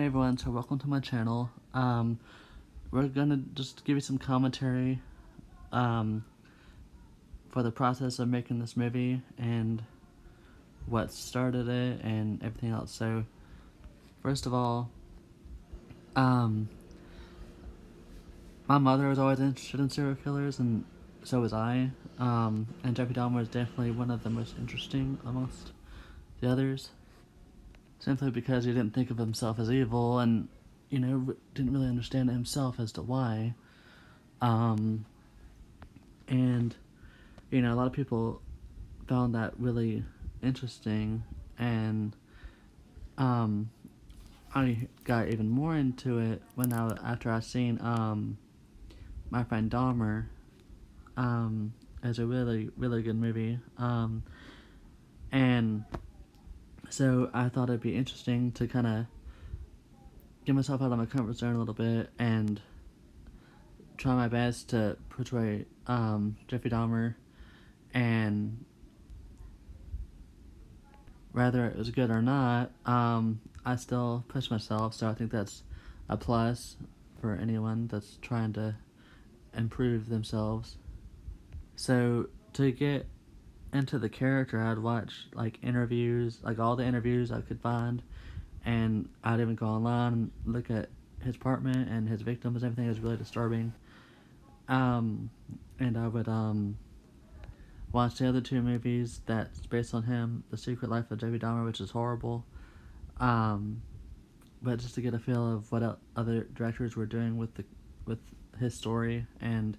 Hey everyone, so welcome to my channel. We're gonna just give you some commentary for the process of making this movie and what started it and everything else. So, first of all, my mother was always interested in serial killers, and so was I. And Jeffrey Dahmer is definitely one of the most interesting amongst the others, simply because he didn't think of himself as evil and, didn't really understand himself as to why. And, a lot of people found that really interesting, and I got even more into it after I seen My Friend Dahmer. It's a really, really good movie. And so I thought it'd be interesting to kind of get myself out of my comfort zone a little bit and try my best to portray Jeffrey Dahmer, and whether it was good or not, I still push myself, so I think that's a plus for anyone that's trying to improve themselves. So to get into the character, I'd watch interviews, all the interviews I could find, and I'd even go online and look at his apartment and his victims. Everything is really disturbing. And I would watch the other two movies that's based on him, The Secret Life of Jeffrey Dahmer, which is horrible. But just to get a feel of what other directors were doing with his story, and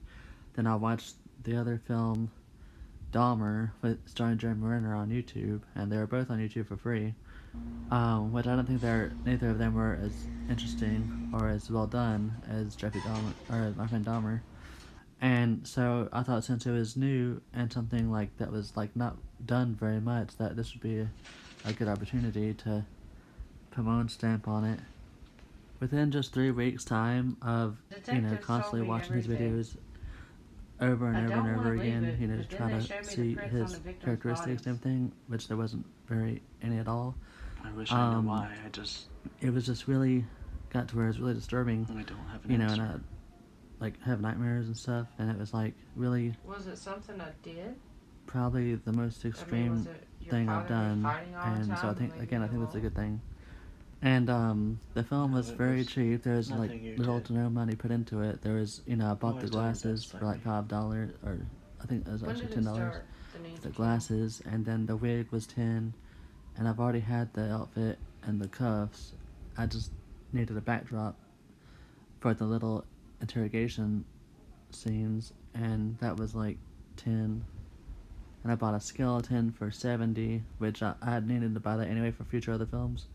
then I watched the other film, Dahmer, starring Jeremy Renner, on YouTube, and they were both on YouTube for free. Which I don't think neither of them were as interesting or as well done as Jeffrey Dahmer or My Friend Dahmer. And so I thought, since it was new and something that was not done very much, that this would be a good opportunity to put my own stamp on it. Within just 3 weeks' time of constantly watching his videos over and over and over again, to try to see his characteristics and everything, which there wasn't any at all. I wish I knew why. It was just really got to where it was really disturbing. I don't have an answer. And I have nightmares and stuff, and it was really. Was it something I did? Probably the most extreme thing I've done, and so I think that's a good thing. And the film was very cheap. There was little to no money put into it. There was I bought the glasses for $5, or I think it was actually $10 for the glasses, and then the wig was $10, and I've already had the outfit and the cuffs. I just needed a backdrop for the little interrogation scenes, and that was $10. And I bought a skeleton for $70, which I had needed to buy that anyway for future other films.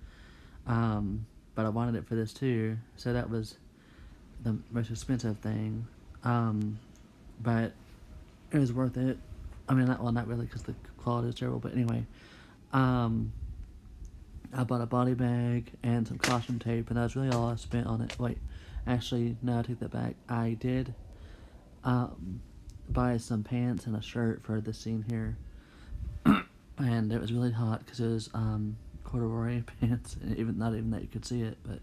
But I wanted it for this too, so that was the most expensive thing. But it was worth it. I mean, not really, because the quality is terrible, but anyway. I bought a body bag and some caution tape, and that was really all I spent on it. Wait, actually, no, I take that back. I did buy some pants and a shirt for this scene here. And it was really hot because it was corduroy pants, and not even that you could see it, but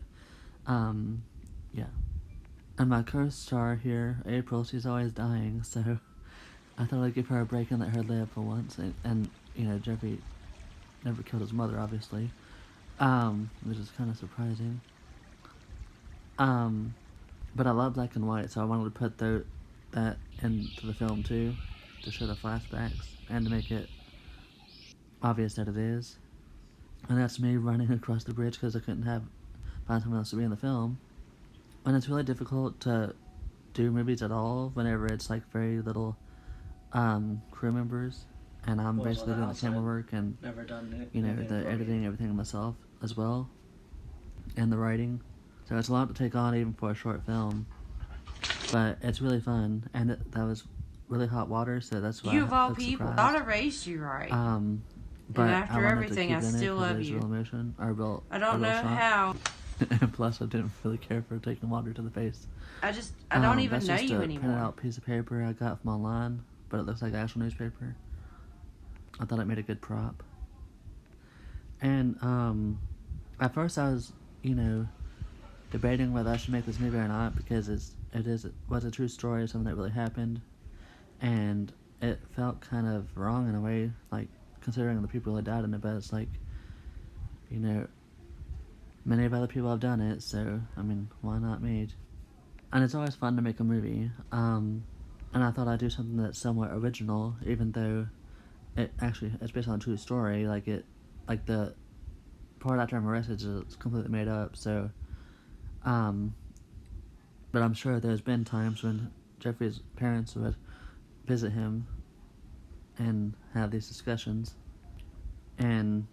yeah. And my co-star here, April, she's always dying, so I thought I'd give her a break and let her live for once. And Jeffrey never killed his mother, obviously, which is kind of surprising. But I love black and white, so I wanted to put that into the film too, to show the flashbacks and to make it obvious that it is. And that's me running across the bridge because I couldn't find someone else to be in the film. And it's really difficult to do movies at all whenever it's very little crew members, and I'm basically doing the camera work and never done it, the editing, everything myself as well, and the writing. So it's a lot to take on even for a short film, but it's really fun. And that was really hot water, so that's why you of all people thought I raised you right. But and after everything, I still love you. Real emotion, I don't know how. And plus, I didn't really care for taking water to the face. I don't even know you anymore. That's just a printed out piece of paper I got from online, but it looks like actual newspaper. I thought it made a good prop. And at first I was, debating whether I should make this movie or not because it was a true story of something that really happened, and it felt kind of wrong in a way, like considering the people that died in it. But it's like, you know, many of other people have done it, so I mean, why not me? And it's always fun to make a movie. And I thought I'd do something that's somewhat original, even though it's based on a true story. Like the part after I'm arrested is completely made up. So, but I'm sure there's been times when Jeffrey's parents would visit him and have these discussions, and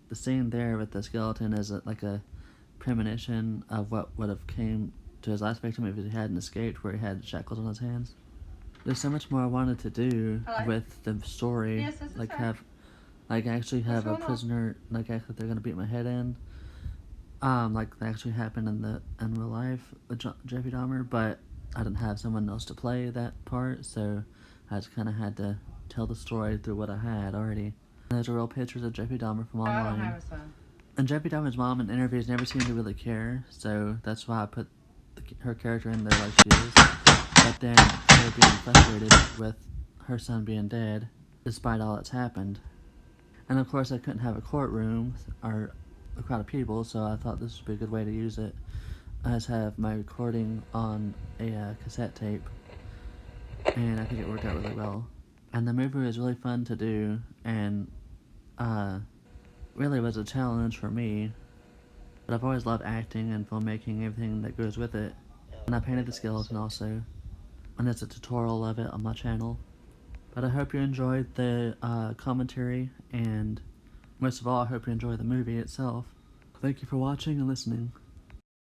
the scene there with the skeleton is like a premonition of what would have came to his last victim if he hadn't escaped, where he had shackles on his hands. There's so much more I wanted to do with the story. Yes, actually have a prisoner, like actually they're gonna beat my head in. Like that actually happened in real life with Jeffrey Dahmer, but I didn't have someone else to play that part, so I just kind of had to tell the story through what I had already. There's real pictures of Jeffrey Dahmer from online. I don't have a son. And Jeffrey Dahmer's mom in interviews never seemed to really care, so that's why I put her character in there like she is. But then her being frustrated with her son being dead, despite all that's happened. And of course I couldn't have a courtroom or a crowd of people, so I thought this would be a good way to use it. I just have my recording on a cassette tape, and I think it worked out really well. And the movie was really fun to do, and really was a challenge for me. But I've always loved acting and filmmaking, everything that goes with it. And I painted the skeleton also, and there's a tutorial of it on my channel. But I hope you enjoyed the commentary, and most of all, I hope you enjoy the movie itself. Thank you for watching and listening.